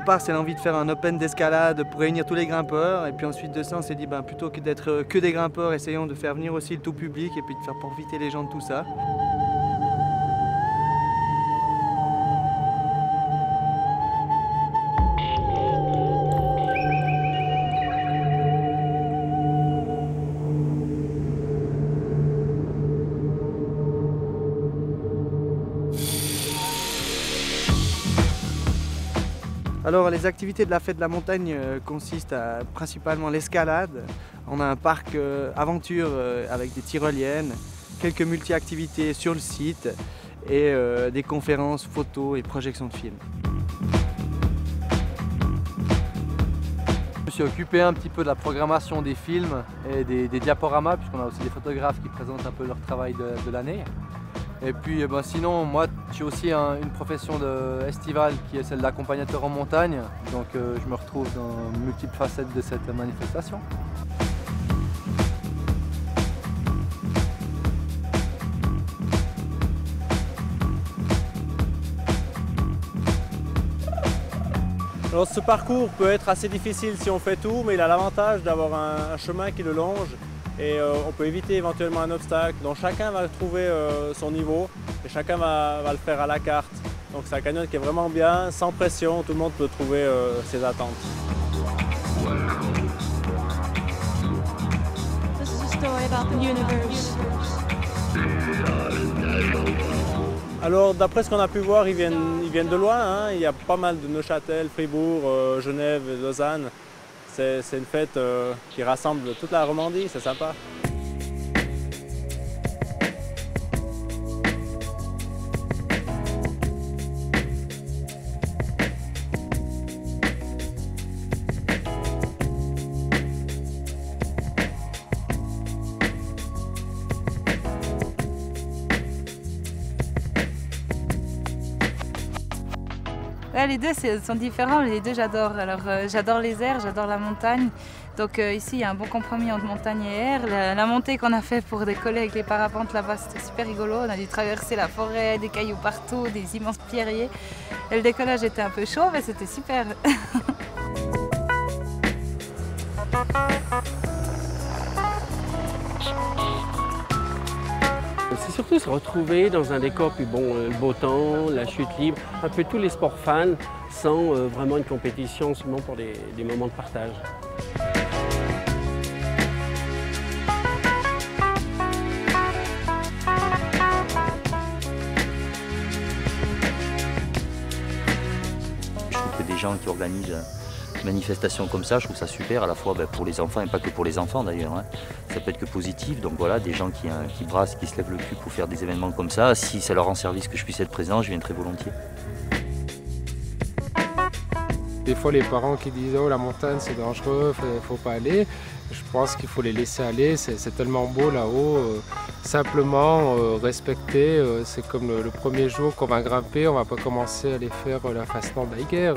départ, c'est l'envie de faire un open d'escalade pour réunir tous les grimpeurs. Et puis ensuite de ça, on s'est dit, plutôt que d'être que des grimpeurs, essayons de faire venir aussi le tout public et puis de faire profiter les gens de tout ça. Alors les activités de la fête de la montagne consistent à principalement l'escalade. On a un parc aventure avec des tyroliennes, quelques multi-activités sur le site et des conférences, photos et projections de films. Je me suis occupé un petit peu de la programmation des films et des diaporamas, puisqu'on a aussi des photographes qui présentent un peu leur travail de l'année. Et puis sinon, moi j'ai aussi une profession estivale qui est celle d'accompagnateur en montagne, donc je me retrouve dans multiples facettes de cette manifestation. Alors ce parcours peut être assez difficile si on fait tout, mais il a l'avantage d'avoir un chemin qui le longe et on peut éviter éventuellement un obstacle. Donc chacun va trouver son niveau et chacun va le faire à la carte. Donc c'est un canyon qui est vraiment bien, sans pression, tout le monde peut trouver ses attentes. This is a story about the universe. Alors d'après ce qu'on a pu voir, ils viennent de loin, hein. Il y a pas mal de Neuchâtel, Fribourg, Genève, Lausanne. C'est une fête qui rassemble toute la Romandie, c'est sympa. Ouais, les deux sont différents, les deux j'adore. Alors j'adore les airs, j'adore la montagne. Donc ici il y a un bon compromis entre montagne et air. La montée qu'on a fait pour décoller avec les parapentes là-bas, c'était super rigolo. On a dû traverser la forêt, des cailloux partout, des immenses pierriers. Et le décollage était un peu chaud, mais c'était super. C'est surtout se retrouver dans un décor, puis bon, le beau temps, la chute libre, un peu tous les sports fans, sans vraiment une compétition, seulement pour des moments de partage. Je trouve que des gens qui organisent manifestations comme ça, je trouve ça super à la fois pour les enfants et pas que pour les enfants d'ailleurs. Hein. Ça peut être que positif, donc voilà, des gens qui brassent, qui se lèvent le cul pour faire des événements comme ça. Si ça leur rend service que je puisse être présent, je viens très volontiers. Des fois les parents qui disent « oh la montagne c'est dangereux, faut pas aller », je pense qu'il faut les laisser aller, c'est tellement beau là-haut. Simplement respecter, c'est comme le premier jour qu'on va grimper, on va pas commencer à aller faire la face Nordeiger.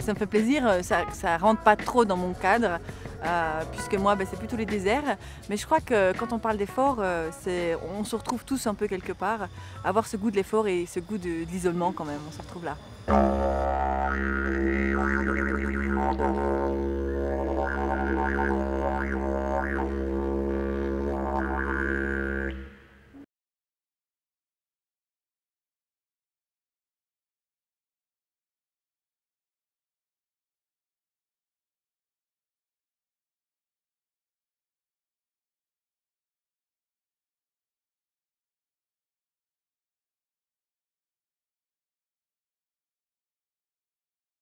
Ça me fait plaisir, ça rentre pas trop dans mon cadre, puisque moi c'est plutôt les déserts. Mais je crois que quand on parle d'effort, on se retrouve tous un peu quelque part. Avoir ce goût de l'effort et ce goût de l'isolement quand même, on se retrouve là.